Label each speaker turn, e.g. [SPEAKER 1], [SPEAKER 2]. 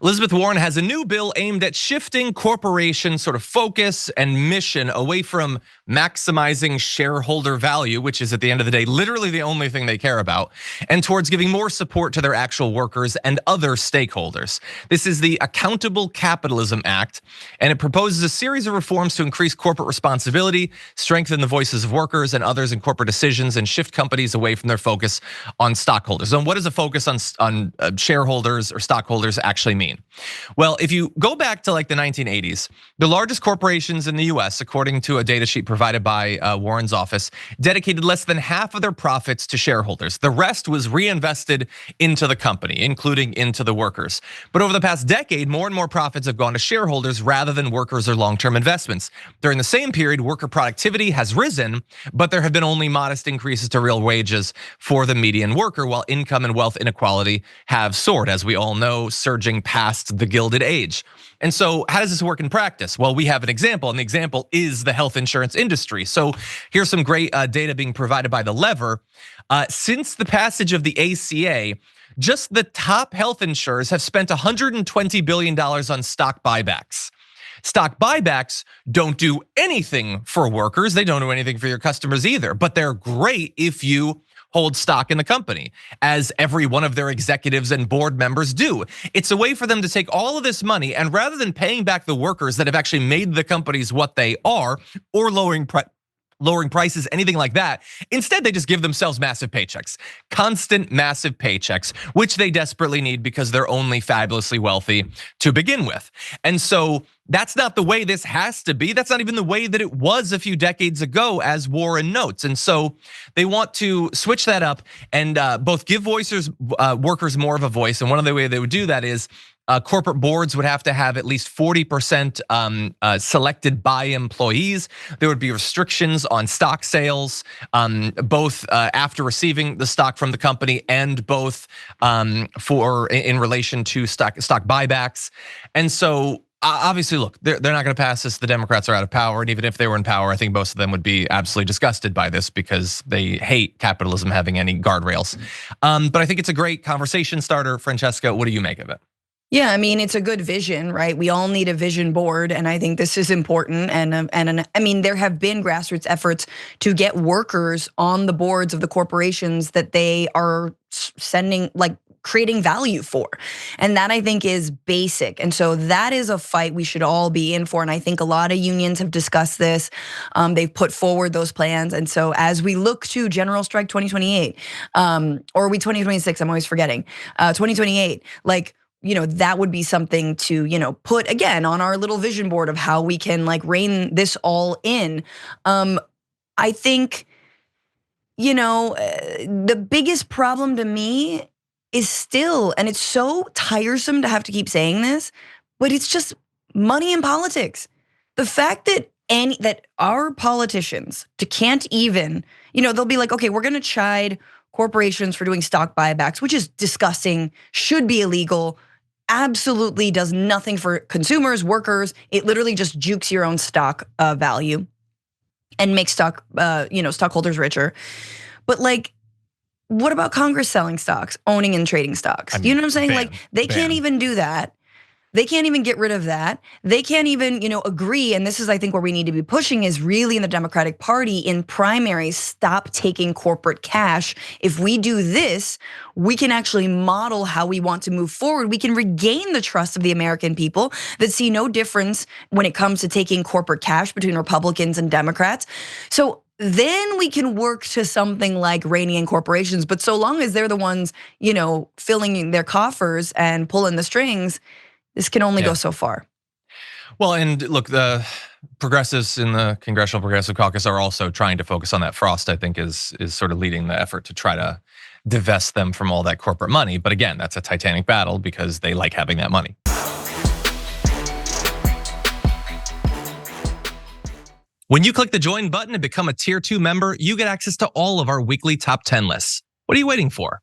[SPEAKER 1] Elizabeth Warren has a new bill aimed at shifting corporation sort of focus and mission away from maximizing shareholder value, which is at the end of the day, literally the only thing they care about, and towards giving more support to their actual workers and other stakeholders. This is the Accountable Capitalism Act, and it proposes a series of reforms to increase corporate responsibility, strengthen the voices of workers and others in corporate decisions, and shift companies away from their focus on stockholders. And what does a focus on shareholders or stockholders actually mean? Well, if you go back to like the 1980s, the largest corporations in the US, according to a data sheet provided by Warren's office, dedicated less than half of their profits to shareholders. The rest was reinvested into the company, including into the workers. But over the past decade, more and more profits have gone to shareholders rather than workers or long-term investments. During the same period, worker productivity has risen, but there have been only modest increases to real wages for the median worker, while income and wealth inequality have soared, as we all know, surging past the Gilded Age. And so how does this work in practice? Well, we have an example, and the example is the health insurance industry. So here's some great data being provided by The Lever. Since the passage of the ACA, just the top health insurers have spent $120 billion on stock buybacks. Stock buybacks don't do anything for workers. They don't do anything for your customers either, but they're great if you hold stock in the company, as every one of their executives and board members do. It's a way for them to take all of this money, and rather than paying back the workers that have actually made the companies what they are, or lowering prices, anything like that, instead they just give themselves massive paychecks, constant massive paychecks, which they desperately need because they're only fabulously wealthy to begin with. And so that's not the way this has to be. That's not even the way that it was a few decades ago, as Warren notes. And so they want to switch that up and both give workers more of a voice. And one of the ways they would do that is corporate boards would have to have at least 40% selected by employees. There would be restrictions on stock sales, both after receiving the stock from the company and both in relation to stock buybacks. And so obviously, look, they're not going to pass this. The Democrats are out of power, and even if they were in power, I think most of them would be absolutely disgusted by this because they hate capitalism having any guardrails. But I think it's a great conversation starter. Francesca, what do you make of it?
[SPEAKER 2] Yeah, I mean, it's a good vision, right? We all need a vision board, and I think this is important. And I mean, there have been grassroots efforts to get workers on the boards of the corporations that they are creating value for. And that, I think, is basic. And so that is a fight we should all be in for. And I think a lot of unions have discussed this. They've put forward those plans. And so as we look to General Strike 2028, or 2026, I'm always forgetting, 2028, that would be something to, put again on our little vision board of how we can rein this all in. I think, the biggest problem to me is still, and it's so tiresome to have to keep saying this, but it's just money in politics. The fact that that our politicians can't even, they'll be like, okay, we're gonna chide corporations for doing stock buybacks, which is disgusting, should be illegal, absolutely does nothing for consumers, workers. It literally just jukes your own stock value and makes stockholders richer. But what about Congress selling stocks, owning and trading stocks? You know what I'm saying? They can't even do that. They can't even get rid of that. They can't even, agree. And this is, I think, where we need to be pushing is really in the Democratic Party in primaries, stop taking corporate cash. If we do this, we can actually model how we want to move forward. We can regain the trust of the American people that see no difference when it comes to taking corporate cash between Republicans and Democrats. So then we can work to something like reining in corporations. But so long as they're the ones, filling their coffers and pulling the strings, this can only go so far.
[SPEAKER 1] Well, and look, the progressives in the Congressional Progressive Caucus are also trying to focus on that. Frost, I think, is sort of leading the effort to try to divest them from all that corporate money. But again, that's a titanic battle because they like having that money. When you click the join button and become a tier 2 member, you get access to all of our weekly top 10 lists. What are you waiting for?